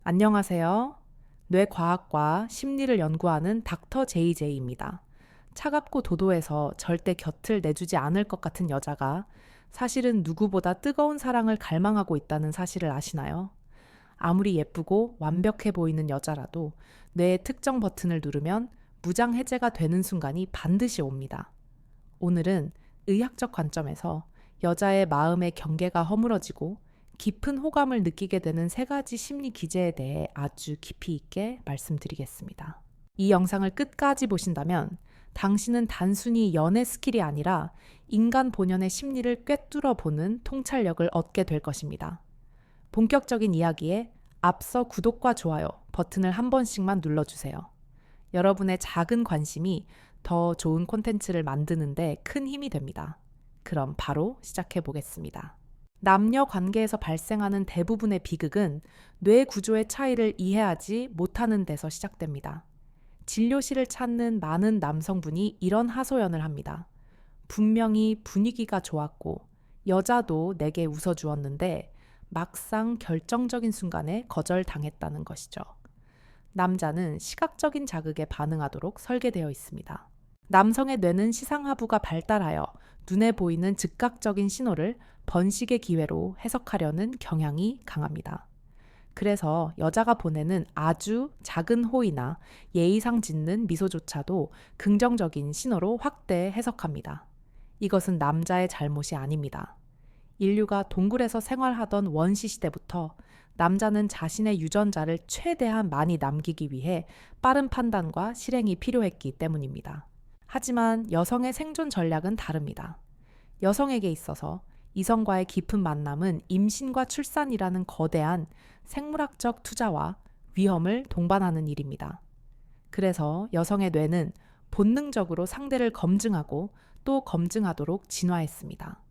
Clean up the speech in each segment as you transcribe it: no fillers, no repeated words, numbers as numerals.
안녕하세요. 뇌과학과 심리를 연구하는 닥터 JJ입니다. 차갑고 도도해서 절대 곁을 내주지 않을 것 같은 여자가 사실은 누구보다 뜨거운 사랑을 갈망하고 있다는 사실을 아시나요? 아무리 예쁘고 완벽해 보이는 여자라도 뇌의 특정 버튼을 누르면 무장 해제가 되는 순간이 반드시 옵니다. 오늘은 의학적 관점에서 여자의 마음의 경계가 허물어지고 깊은 호감을 느끼게 되는 세 가지 심리 기제에 대해 아주 깊이 있게 말씀드리겠습니다. 이 영상을 끝까지 보신다면 당신은 단순히 연애 스킬이 아니라 인간 본연의 심리를 꿰뚫어 보는 통찰력을 얻게 될 것입니다. 본격적인 이야기에 앞서 구독과 좋아요 버튼을 한 번씩만 눌러주세요. 여러분의 작은 관심이 더 좋은 콘텐츠를 만드는데 큰 힘이 됩니다. 그럼 바로 시작해 보겠습니다. 남녀 관계에서 발생하는 대부분의 비극은 뇌 구조의 차이를 이해하지 못하는 데서 시작됩니다. 진료실을 찾는 많은 남성분이 이런 하소연을 합니다. 분명히 분위기가 좋았고 여자도 내게 웃어주었는데 막상 결정적인 순간에 거절당했다는 것이죠. 남자는 시각적인 자극에 반응하도록 설계되어 있습니다. 남성의 뇌는 시상하부가 발달하여 눈에 보이는 즉각적인 신호를 번식의 기회로 해석하려는 경향이 강합니다. 그래서 여자가 보내는 아주 작은 호의나 예의상 짓는 미소조차도 긍정적인 신호로 확대 해석합니다. 이것은 남자의 잘못이 아닙니다. 인류가 동굴에서 생활하던 원시 시대부터 남자는 자신의 유전자를 최대한 많이 남기기 위해 빠른 판단과 실행이 필요했기 때문입니다. 하지만 여성의 생존 전략은 다릅니다. 여성에게 있어서 이성과의 깊은 만남은 임신과 출산이라는 거대한 생물학적 투자와 위험을 동반하는 일입니다. 그래서 여성의 뇌는 본능적으로 상대를 검증하고 또 검증하도록 진화했습니다.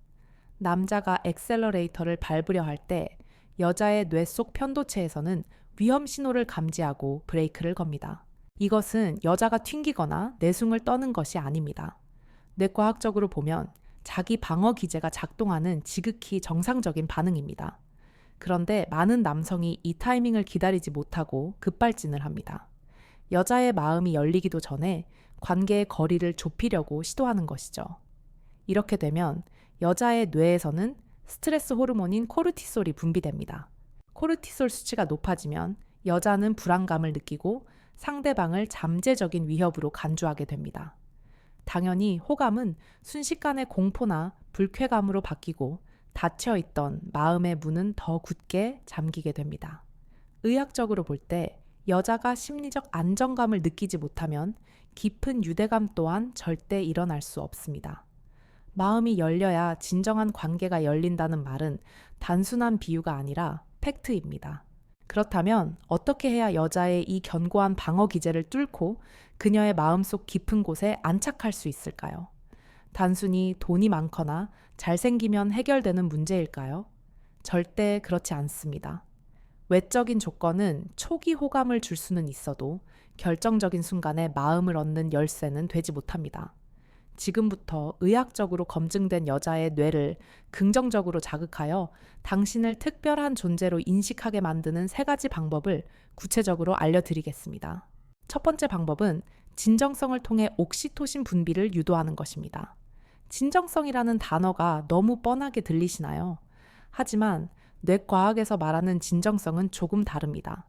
남자가 엑셀러레이터를 밟으려 할 때 여자의 뇌 속 편도체에서는 위험 신호를 감지하고 브레이크를 겁니다. 이것은 여자가 튕기거나 내숭을 떠는 것이 아닙니다. 뇌과학적으로 보면 자기 방어 기제가 작동하는 지극히 정상적인 반응입니다. 그런데 많은 남성이 이 타이밍을 기다리지 못하고 급발진을 합니다. 여자의 마음이 열리기도 전에 관계의 거리를 좁히려고 시도하는 것이죠. 이렇게 되면 여자의 뇌에서는 스트레스 호르몬인 코르티솔이 분비됩니다. 코르티솔 수치가 높아지면 여자는 불안감을 느끼고 상대방을 잠재적인 위협으로 간주하게 됩니다. 당연히 호감은 순식간에 공포나 불쾌감으로 바뀌고 닫혀있던 마음의 문은 더 굳게 잠기게 됩니다. 의학적으로 볼 때 여자가 심리적 안정감을 느끼지 못하면 깊은 유대감 또한 절대 일어날 수 없습니다. 마음이 열려야 진정한 관계가 열린다는 말은 단순한 비유가 아니라 팩트입니다. 그렇다면 어떻게 해야 여자의 이 견고한 방어 기제를 뚫고 그녀의 마음속 깊은 곳에 안착할 수 있을까요? 단순히 돈이 많거나 잘생기면 해결되는 문제일까요? 절대 그렇지 않습니다. 외적인 조건은 초기 호감을 줄 수는 있어도 결정적인 순간에 마음을 얻는 열쇠는 되지 못합니다. 지금부터 의학적으로 검증된 여자의 뇌를 긍정적으로 자극하여 당신을 특별한 존재로 인식하게 만드는 세 가지 방법을 구체적으로 알려드리겠습니다. 첫 번째 방법은 진정성을 통해 옥시토신 분비를 유도하는 것입니다. 진정성이라는 단어가 너무 뻔하게 들리시나요? 하지만 뇌과학에서 말하는 진정성은 조금 다릅니다.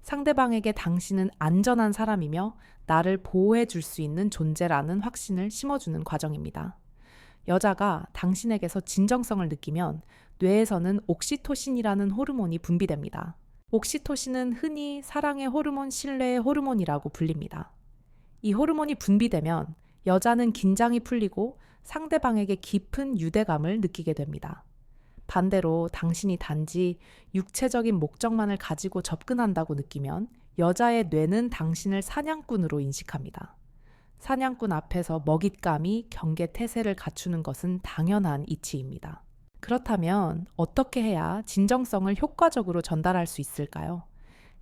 상대방에게 당신은 안전한 사람이며 나를 보호해 줄 수 있는 존재라는 확신을 심어주는 과정입니다. 여자가 당신에게서 진정성을 느끼면 뇌에서는 옥시토신이라는 호르몬이 분비됩니다. 옥시토신은 흔히 사랑의 호르몬, 신뢰의 호르몬이라고 불립니다. 이 호르몬이 분비되면 여자는 긴장이 풀리고 상대방에게 깊은 유대감을 느끼게 됩니다. 반대로 당신이 단지 육체적인 목적만을 가지고 접근한다고 느끼면 여자의 뇌는 당신을 사냥꾼으로 인식합니다. 사냥꾼 앞에서 먹잇감이 경계 태세를 갖추는 것은 당연한 이치입니다. 그렇다면 어떻게 해야 진정성을 효과적으로 전달할 수 있을까요?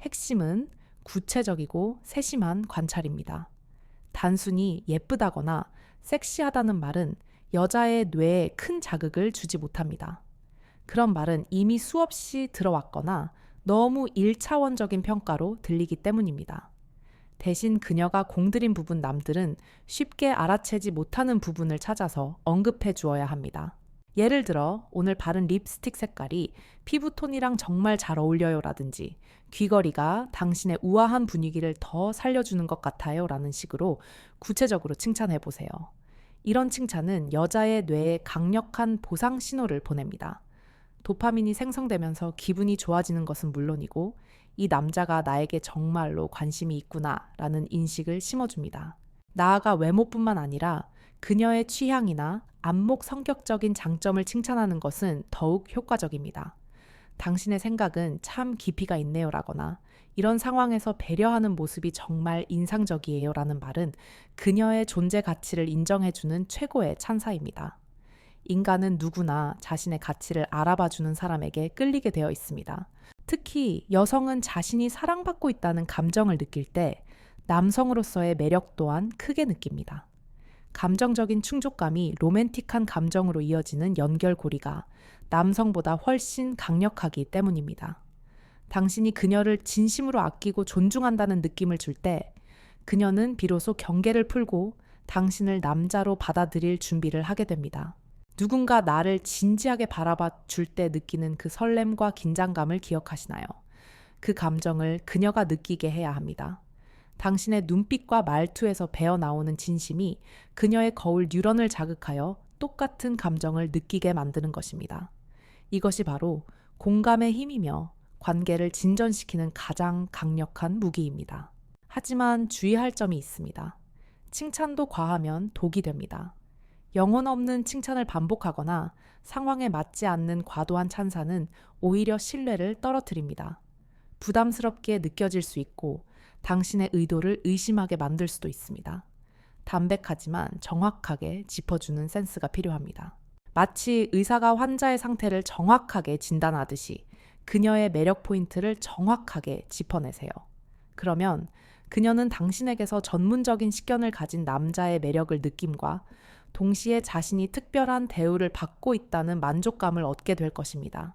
핵심은 구체적이고 세심한 관찰입니다. 단순히 예쁘다거나 섹시하다는 말은 여자의 뇌에 큰 자극을 주지 못합니다. 그런 말은 이미 수없이 들어왔거나 너무 1차원적인 평가로 들리기 때문입니다. 대신 그녀가 공들인 부분 남들은 쉽게 알아채지 못하는 부분을 찾아서 언급해 주어야 합니다. 예를 들어 오늘 바른 립스틱 색깔이 피부톤이랑 정말 잘 어울려요 라든지 귀걸이가 당신의 우아한 분위기를 더 살려주는 것 같아요 라는 식으로 구체적으로 칭찬해 보세요. 이런 칭찬은 여자의 뇌에 강력한 보상 신호를 보냅니다. 도파민이 생성되면서 기분이 좋아지는 것은 물론이고 이 남자가 나에게 정말로 관심이 있구나 라는 인식을 심어줍니다. 나아가 외모뿐만 아니라 그녀의 취향이나 안목 성격적인 장점을 칭찬하는 것은 더욱 효과적입니다. 당신의 생각은 참 깊이가 있네요 라거나 이런 상황에서 배려하는 모습이 정말 인상적이에요 라는 말은 그녀의 존재 가치를 인정해주는 최고의 찬사입니다. 인간은 누구나 자신의 가치를 알아봐주는 사람에게 끌리게 되어 있습니다. 특히 여성은 자신이 사랑받고 있다는 감정을 느낄 때 남성으로서의 매력 또한 크게 느낍니다. 감정적인 충족감이 로맨틱한 감정으로 이어지는 연결고리가 남성보다 훨씬 강력하기 때문입니다. 당신이 그녀를 진심으로 아끼고 존중한다는 느낌을 줄 때 그녀는 비로소 경계를 풀고 당신을 남자로 받아들일 준비를 하게 됩니다. 누군가 나를 진지하게 바라봐 줄 때 느끼는 그 설렘과 긴장감을 기억하시나요? 그 감정을 그녀가 느끼게 해야 합니다. 당신의 눈빛과 말투에서 배어나오는 진심이 그녀의 거울 뉴런을 자극하여 똑같은 감정을 느끼게 만드는 것입니다. 이것이 바로 공감의 힘이며 관계를 진전시키는 가장 강력한 무기입니다. 하지만 주의할 점이 있습니다. 칭찬도 과하면 독이 됩니다. 영혼 없는 칭찬을 반복하거나 상황에 맞지 않는 과도한 찬사는 오히려 신뢰를 떨어뜨립니다. 부담스럽게 느껴질 수 있고 당신의 의도를 의심하게 만들 수도 있습니다. 담백하지만 정확하게 짚어주는 센스가 필요합니다. 마치 의사가 환자의 상태를 정확하게 진단하듯이 그녀의 매력 포인트를 정확하게 짚어내세요. 그러면 그녀는 당신에게서 전문적인 식견을 가진 남자의 매력을 느낌과 동시에 자신이 특별한 대우를 받고 있다는 만족감을 얻게 될 것입니다.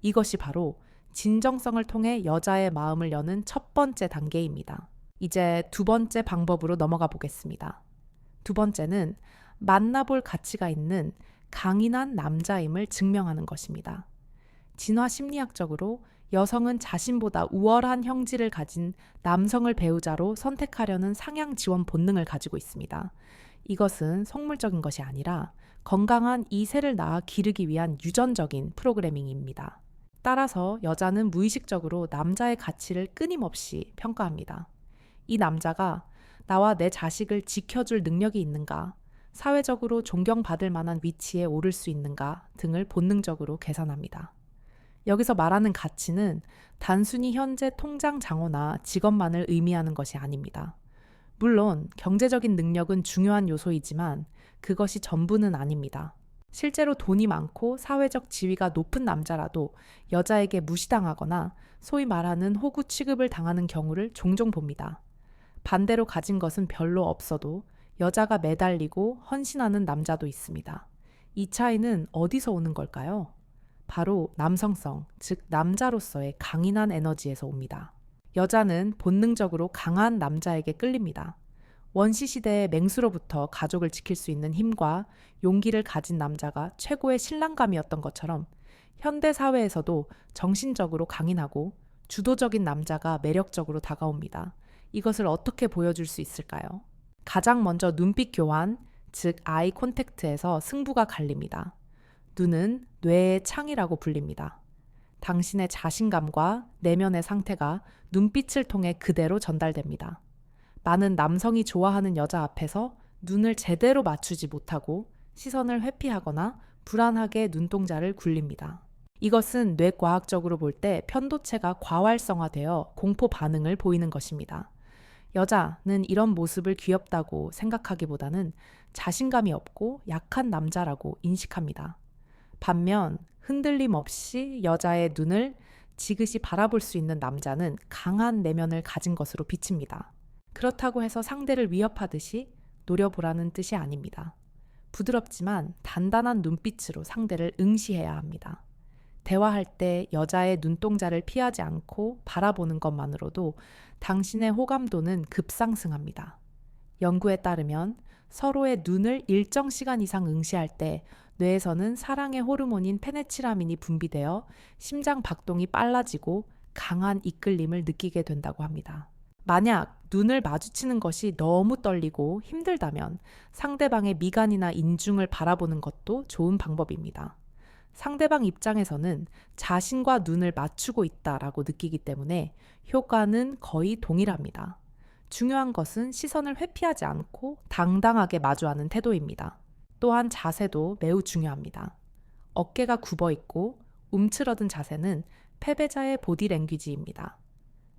이것이 바로 진정성을 통해 여자의 마음을 여는 첫 번째 단계입니다. 이제 두 번째 방법으로 넘어가 보겠습니다. 두 번째는 만나볼 가치가 있는 강인한 남자임을 증명하는 것입니다. 진화 심리학적으로 여성은 자신보다 우월한 형질을 가진 남성을 배우자로 선택하려는 상향 지원 본능을 가지고 있습니다. 이것은 속물적인 것이 아니라 건강한 이세를 낳아 기르기 위한 유전적인 프로그래밍입니다. 따라서 여자는 무의식적으로 남자의 가치를 끊임없이 평가합니다. 이 남자가 나와 내 자식을 지켜줄 능력이 있는가, 사회적으로 존경받을 만한 위치에 오를 수 있는가 등을 본능적으로 계산합니다. 여기서 말하는 가치는 단순히 현재 통장 잔고나 직업만을 의미하는 것이 아닙니다. 물론 경제적인 능력은 중요한 요소이지만 그것이 전부는 아닙니다. 실제로 돈이 많고 사회적 지위가 높은 남자라도 여자에게 무시당하거나 소위 말하는 호구 취급을 당하는 경우를 종종 봅니다. 반대로 가진 것은 별로 없어도 여자가 매달리고 헌신하는 남자도 있습니다. 이 차이는 어디서 오는 걸까요? 바로 남성성, 즉 남자로서의 강인한 에너지에서 옵니다. 여자는 본능적으로 강한 남자에게 끌립니다. 원시시대의 맹수로부터 가족을 지킬 수 있는 힘과 용기를 가진 남자가 최고의 신랑감이었던 것처럼 현대사회에서도 정신적으로 강인하고 주도적인 남자가 매력적으로 다가옵니다. 이것을 어떻게 보여줄 수 있을까요? 가장 먼저 눈빛 교환, 즉 아이 콘택트에서 승부가 갈립니다. 눈은 뇌의 창이라고 불립니다. 당신의 자신감과 내면의 상태가 눈빛을 통해 그대로 전달됩니다. 많은 남성이 좋아하는 여자 앞에서 눈을 제대로 맞추지 못하고 시선을 회피하거나 불안하게 눈동자를 굴립니다. 이것은 뇌과학적으로 볼 때 편도체가 과활성화되어 공포 반응을 보이는 것입니다. 여자는 이런 모습을 귀엽다고 생각하기보다는 자신감이 없고 약한 남자라고 인식합니다. 반면 흔들림 없이 여자의 눈을 지그시 바라볼 수 있는 남자는 강한 내면을 가진 것으로 비칩니다. 그렇다고 해서 상대를 위협하듯이 노려보라는 뜻이 아닙니다. 부드럽지만 단단한 눈빛으로 상대를 응시해야 합니다. 대화할 때 여자의 눈동자를 피하지 않고 바라보는 것만으로도 당신의 호감도는 급상승합니다. 연구에 따르면 서로의 눈을 일정 시간 이상 응시할 때 뇌에서는 사랑의 호르몬인 페네치라민이 분비되어 심장 박동이 빨라지고 강한 이끌림을 느끼게 된다고 합니다. 만약 눈을 마주치는 것이 너무 떨리고 힘들다면 상대방의 미간이나 인중을 바라보는 것도 좋은 방법입니다. 상대방 입장에서는 자신과 눈을 맞추고 있다라고 느끼기 때문에 효과는 거의 동일합니다. 중요한 것은 시선을 회피하지 않고 당당하게 마주하는 태도입니다. 또한 자세도 매우 중요합니다. 어깨가 굽어 있고 움츠러든 자세는 패배자의 보디 랭귀지입니다.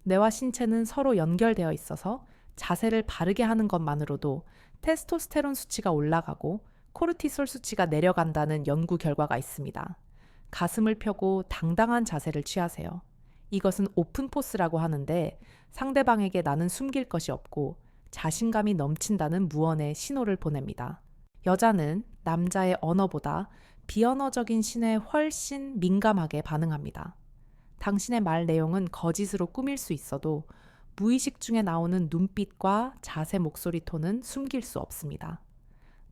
뇌와 신체는 서로 연결되어 있어서 자세를 바르게 하는 것만으로도 테스토스테론 수치가 올라가고 코르티솔 수치가 내려간다는 연구 결과가 있습니다. 가슴을 펴고 당당한 자세를 취하세요. 이것은 오픈 포스라고 하는데 상대방에게 나는 숨길 것이 없고 자신감이 넘친다는 무언의 신호를 보냅니다. 여자는 남자의 언어보다 비언어적인 신에 훨씬 민감하게 반응합니다. 당신의 말 내용은 거짓으로 꾸밀 수 있어도 무의식 중에 나오는 눈빛과 자세 목소리 톤은 숨길 수 없습니다.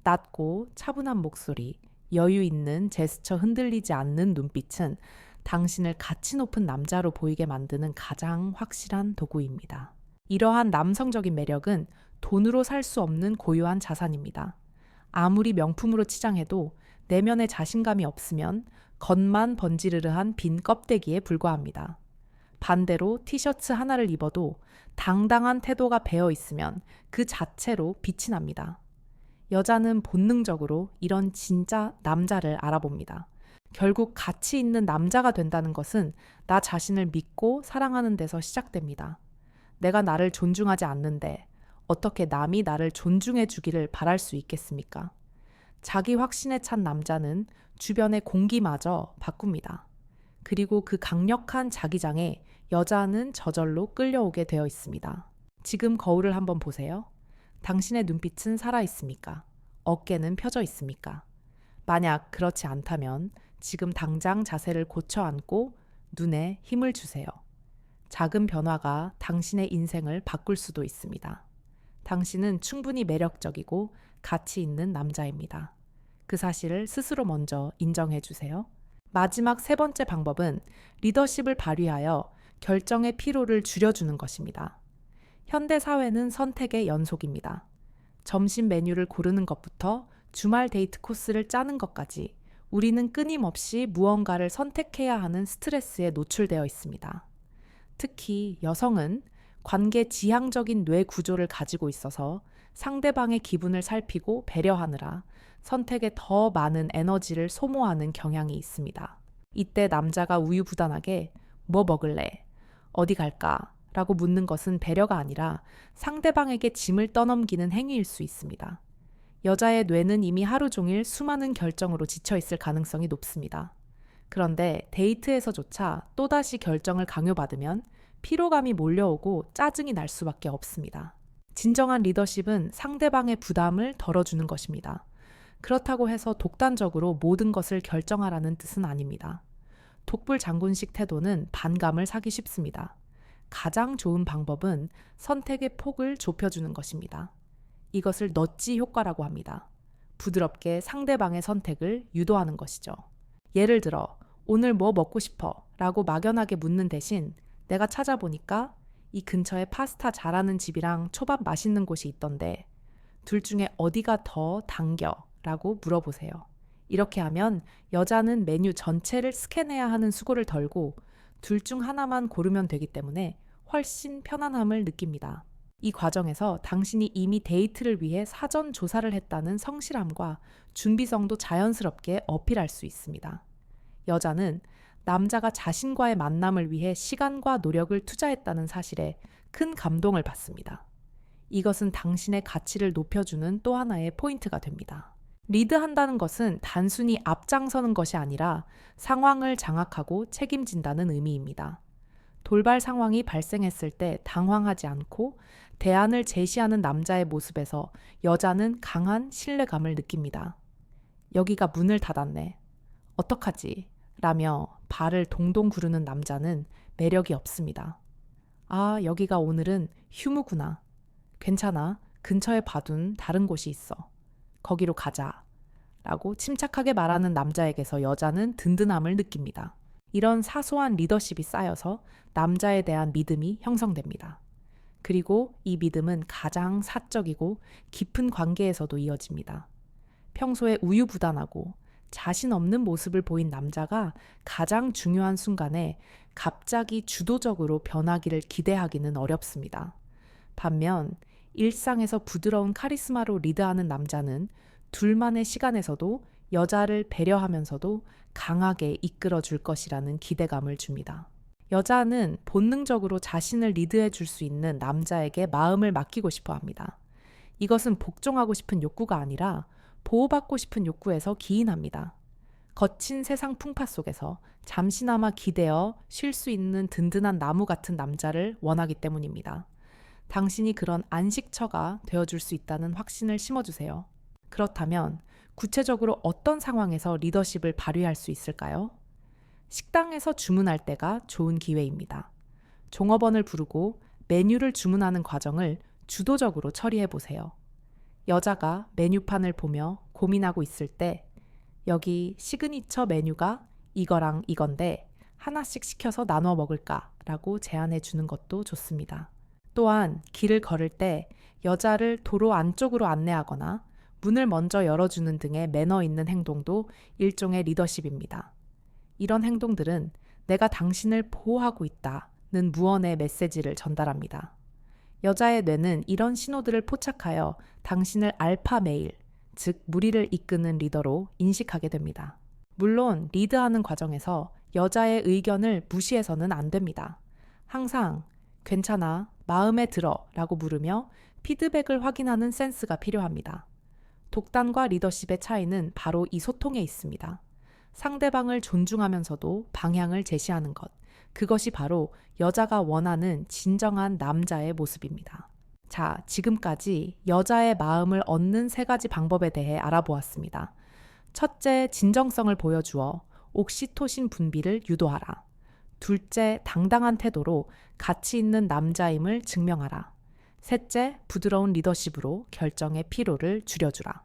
낮고 차분한 목소리, 여유 있는 제스처 흔들리지 않는 눈빛은 당신을 가치 높은 남자로 보이게 만드는 가장 확실한 도구입니다. 이러한 남성적인 매력은 돈으로 살 수 없는 고유한 자산입니다. 아무리 명품으로 치장해도 내면에 자신감이 없으면 겉만 번지르르한 빈 껍데기에 불과합니다. 반대로 티셔츠 하나를 입어도 당당한 태도가 배어 있으면 그 자체로 빛이 납니다. 여자는 본능적으로 이런 진짜 남자를 알아봅니다. 결국 가치 있는 남자가 된다는 것은 나 자신을 믿고 사랑하는 데서 시작됩니다. 내가 나를 존중하지 않는데 어떻게 남이 나를 존중해 주기를 바랄 수 있겠습니까? 자기 확신에 찬 남자는 주변의 공기마저 바꿉니다. 그리고 그 강력한 자기장에 여자는 저절로 끌려오게 되어 있습니다. 지금 거울을 한번 보세요. 당신의 눈빛은 살아있습니까? 어깨는 펴져 있습니까? 만약 그렇지 않다면 지금 당장 자세를 고쳐 앉고 눈에 힘을 주세요. 작은 변화가 당신의 인생을 바꿀 수도 있습니다. 당신은 충분히 매력적이고 가치 있는 남자입니다. 그 사실을 스스로 먼저 인정해 주세요. 마지막 세 번째 방법은 리더십을 발휘하여 결정의 피로를 줄여주는 것입니다. 현대 사회는 선택의 연속입니다. 점심 메뉴를 고르는 것부터 주말 데이트 코스를 짜는 것까지 우리는 끊임없이 무언가를 선택해야 하는 스트레스에 노출되어 있습니다. 특히 여성은 관계 지향적인 뇌 구조를 가지고 있어서 상대방의 기분을 살피고 배려하느라 선택에 더 많은 에너지를 소모하는 경향이 있습니다. 이때 남자가 우유부단하게 뭐 먹을래? 어디 갈까? 라고 묻는 것은 배려가 아니라 상대방에게 짐을 떠넘기는 행위일 수 있습니다. 여자의 뇌는 이미 하루 종일 수많은 결정으로 지쳐 있을 가능성이 높습니다. 그런데 데이트에서조차 또다시 결정을 강요받으면 피로감이 몰려오고 짜증이 날 수밖에 없습니다. 진정한 리더십은 상대방의 부담을 덜어주는 것입니다. 그렇다고 해서 독단적으로 모든 것을 결정하라는 뜻은 아닙니다. 독불장군식 태도는 반감을 사기 쉽습니다. 가장 좋은 방법은 선택의 폭을 좁혀주는 것입니다. 이것을 넛지 효과라고 합니다. 부드럽게 상대방의 선택을 유도하는 것이죠. 예를 들어, 오늘 뭐 먹고 싶어? 라고 막연하게 묻는 대신 내가 찾아보니까 이 근처에 파스타 잘하는 집이랑 초밥 맛있는 곳이 있던데 둘 중에 어디가 더 당겨? 라고 물어보세요. 이렇게 하면 여자는 메뉴 전체를 스캔해야 하는 수고를 덜고 둘 중 하나만 고르면 되기 때문에 훨씬 편안함을 느낍니다. 이 과정에서 당신이 이미 데이트를 위해 사전 조사를 했다는 성실함과 준비성도 자연스럽게 어필할 수 있습니다. 여자는 남자가 자신과의 만남을 위해 시간과 노력을 투자했다는 사실에 큰 감동을 받습니다. 이것은 당신의 가치를 높여주는 또 하나의 포인트가 됩니다. 리드한다는 것은 단순히 앞장서는 것이 아니라 상황을 장악하고 책임진다는 의미입니다. 돌발 상황이 발생했을 때 당황하지 않고 대안을 제시하는 남자의 모습에서 여자는 강한 신뢰감을 느낍니다. 여기가 문을 닫았네. 어떡하지? 라며 발을 동동 구르는 남자는 매력이 없습니다. 아, 여기가 오늘은 휴무구나. 괜찮아. 근처에 봐둔 다른 곳이 있어. 거기로 가자. 라고 침착하게 말하는 남자에게서 여자는 든든함을 느낍니다. 이런 사소한 리더십이 쌓여서 남자에 대한 믿음이 형성됩니다. 그리고 이 믿음은 가장 사적이고 깊은 관계에서도 이어집니다. 평소에 우유부단하고 자신 없는 모습을 보인 남자가 가장 중요한 순간에 갑자기 주도적으로 변하기를 기대하기는 어렵습니다. 반면 일상에서 부드러운 카리스마로 리드하는 남자는 둘만의 시간에서도 여자를 배려하면서도 강하게 이끌어 줄 것이라는 기대감을 줍니다. 여자는 본능적으로 자신을 리드해 줄 수 있는 남자에게 마음을 맡기고 싶어 합니다. 이것은 복종하고 싶은 욕구가 아니라 보호받고 싶은 욕구에서 기인합니다. 거친 세상 풍파 속에서 잠시나마 기대어 쉴 수 있는 든든한 나무 같은 남자를 원하기 때문입니다. 당신이 그런 안식처가 되어줄 수 있다는 확신을 심어주세요. 그렇다면 구체적으로 어떤 상황에서 리더십을 발휘할 수 있을까요? 식당에서 주문할 때가 좋은 기회입니다. 종업원을 부르고 메뉴를 주문하는 과정을 주도적으로 처리해 보세요. 여자가 메뉴판을 보며 고민하고 있을 때 여기 시그니처 메뉴가 이거랑 이건데 하나씩 시켜서 나눠 먹을까? 라고 제안해 주는 것도 좋습니다. 또한 길을 걸을 때 여자를 도로 안쪽으로 안내하거나 문을 먼저 열어주는 등의 매너 있는 행동도 일종의 리더십입니다. 이런 행동들은 내가 당신을 보호하고 있다는 무언의 메시지를 전달합니다. 여자의 뇌는 이런 신호들을 포착하여 당신을 알파 메일, 즉 무리를 이끄는 리더로 인식하게 됩니다. 물론 리드하는 과정에서 여자의 의견을 무시해서는 안 됩니다. 항상 괜찮아, 마음에 들어 라고 물으며 피드백을 확인하는 센스가 필요합니다. 독단과 리더십의 차이는 바로 이 소통에 있습니다. 상대방을 존중하면서도 방향을 제시하는 것. 그것이 바로 여자가 원하는 진정한 남자의 모습입니다. 자, 지금까지 여자의 마음을 얻는 3가지 방법에 대해 알아보았습니다. 첫째, 진정성을 보여주어 옥시토신 분비를 유도하라. 둘째, 당당한 태도로 가치 있는 남자임을 증명하라. 셋째, 부드러운 리더십으로 결정의 피로를 줄여주라.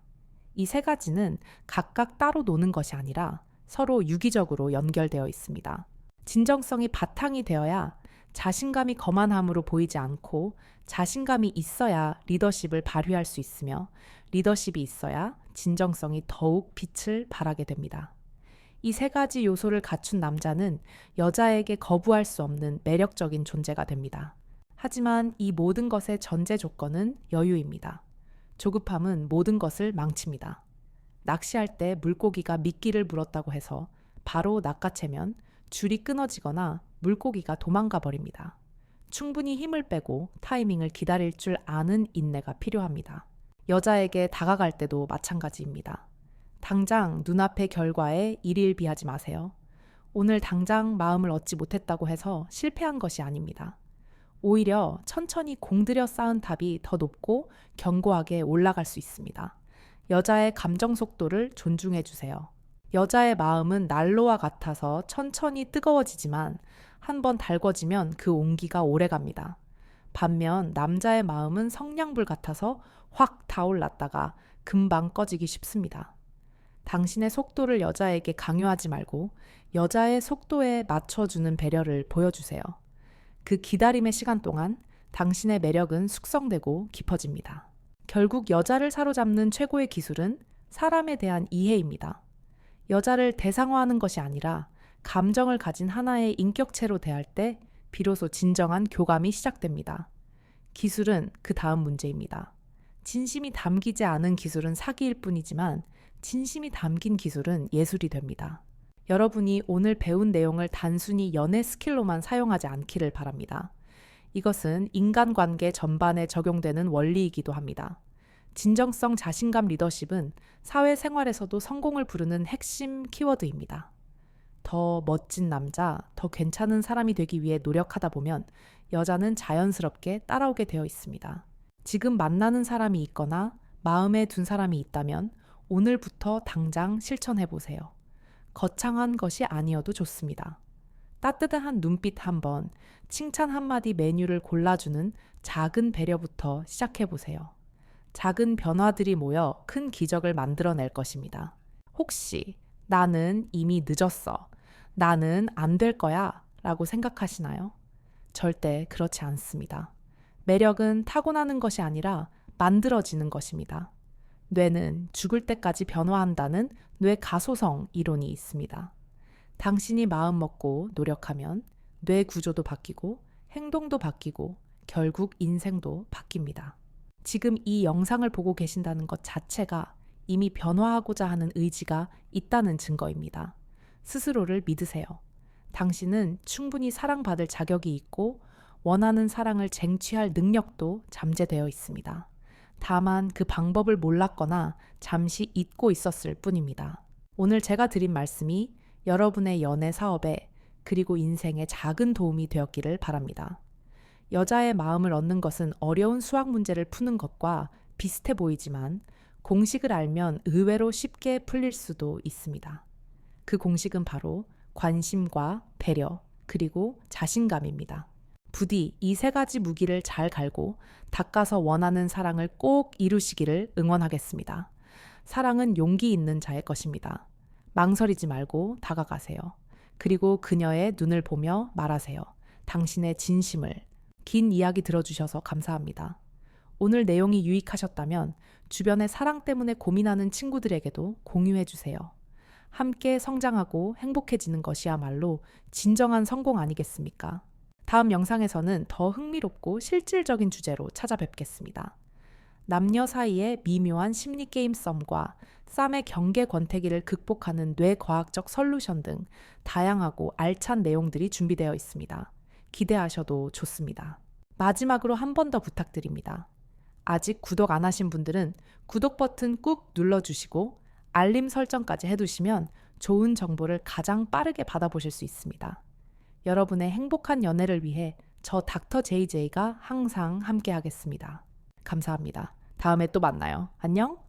이 3가지는 각각 따로 노는 것이 아니라 서로 유기적으로 연결되어 있습니다. 진정성이 바탕이 되어야 자신감이 거만함으로 보이지 않고 자신감이 있어야 리더십을 발휘할 수 있으며 리더십이 있어야 진정성이 더욱 빛을 발하게 됩니다. 이 3가지 요소를 갖춘 남자는 여자에게 거부할 수 없는 매력적인 존재가 됩니다. 하지만 이 모든 것의 전제 조건은 여유입니다. 조급함은 모든 것을 망칩니다. 낚시할 때 물고기가 미끼를 물었다고 해서 바로 낚아채면 줄이 끊어지거나 물고기가 도망가 버립니다. 충분히 힘을 빼고 타이밍을 기다릴 줄 아는 인내가 필요합니다. 여자에게 다가갈 때도 마찬가지입니다. 당장 눈앞의 결과에 일일비하지 마세요. 오늘 당장 마음을 얻지 못했다고 해서 실패한 것이 아닙니다. 오히려 천천히 공들여 쌓은 탑이 더 높고 견고하게 올라갈 수 있습니다. 여자의 감정 속도를 존중해 주세요. 여자의 마음은 난로와 같아서 천천히 뜨거워지지만 한번 달궈지면 그 온기가 오래갑니다. 반면 남자의 마음은 성냥불 같아서 확 타올랐다가 금방 꺼지기 쉽습니다. 당신의 속도를 여자에게 강요하지 말고 여자의 속도에 맞춰주는 배려를 보여주세요. 그 기다림의 시간 동안 당신의 매력은 숙성되고 깊어집니다. 결국 여자를 사로잡는 최고의 기술은 사람에 대한 이해입니다. 여자를 대상화하는 것이 아니라 감정을 가진 하나의 인격체로 대할 때 비로소 진정한 교감이 시작됩니다. 기술은 그 다음 문제입니다. 진심이 담기지 않은 기술은 사기일 뿐이지만 진심이 담긴 기술은 예술이 됩니다. 여러분이 오늘 배운 내용을 단순히 연애 스킬로만 사용하지 않기를 바랍니다. 이것은 인간관계 전반에 적용되는 원리이기도 합니다. 진정성, 자신감, 리더십은 사회생활에서도 성공을 부르는 핵심 키워드입니다. 더 멋진 남자, 더 괜찮은 사람이 되기 위해 노력하다 보면 여자는 자연스럽게 따라오게 되어 있습니다. 지금 만나는 사람이 있거나 마음에 둔 사람이 있다면 오늘부터 당장 실천해 보세요. 거창한 것이 아니어도 좋습니다. 따뜻한 눈빛 한 번, 칭찬 한마디 메뉴를 골라주는 작은 배려부터 시작해보세요. 작은 변화들이 모여 큰 기적을 만들어낼 것입니다. 혹시 나는 이미 늦었어. 나는 안 될 거야. 라고 생각하시나요? 절대 그렇지 않습니다. 매력은 타고나는 것이 아니라 만들어지는 것입니다. 뇌는 죽을 때까지 변화한다는 뇌 가소성 이론이 있습니다. 당신이 마음 먹고 노력하면 뇌 구조도 바뀌고 행동도 바뀌고 결국 인생도 바뀝니다. 지금 이 영상을 보고 계신다는 것 자체가 이미 변화하고자 하는 의지가 있다는 증거입니다. 스스로를 믿으세요. 당신은 충분히 사랑받을 자격이 있고 원하는 사랑을 쟁취할 능력도 잠재되어 있습니다. 다만 그 방법을 몰랐거나 잠시 잊고 있었을 뿐입니다. 오늘 제가 드린 말씀이 여러분의 연애 사업에 그리고 인생에 작은 도움이 되었기를 바랍니다. 여자의 마음을 얻는 것은 어려운 수학 문제를 푸는 것과 비슷해 보이지만 공식을 알면 의외로 쉽게 풀릴 수도 있습니다. 그 공식은 바로 관심과 배려, 그리고 자신감입니다. 부디 이 세 가지 무기를 잘 갈고 닦아서 원하는 사랑을 꼭 이루시기를 응원하겠습니다. 사랑은 용기 있는 자의 것입니다. 망설이지 말고 다가가세요. 그리고 그녀의 눈을 보며 말하세요. 당신의 진심을. 긴 이야기 들어주셔서 감사합니다. 오늘 내용이 유익하셨다면 주변의 사랑 때문에 고민하는 친구들에게도 공유해주세요. 함께 성장하고 행복해지는 것이야말로 진정한 성공 아니겠습니까? 다음 영상에서는 더 흥미롭고 실질적인 주제로 찾아뵙겠습니다. 남녀 사이의 미묘한 심리게임 썸과 쌈의 경계 권태기를 극복하는 뇌과학적 솔루션 등 다양하고 알찬 내용들이 준비되어 있습니다. 기대하셔도 좋습니다. 마지막으로 한 번 더 부탁드립니다. 아직 구독 안 하신 분들은 구독 버튼 꾹 눌러주시고 알림 설정까지 해두시면 좋은 정보를 가장 빠르게 받아보실 수 있습니다. 여러분의 행복한 연애를 위해 저 닥터 JJ가 항상 함께 하겠습니다. 감사합니다. 다음에 또 만나요. 안녕!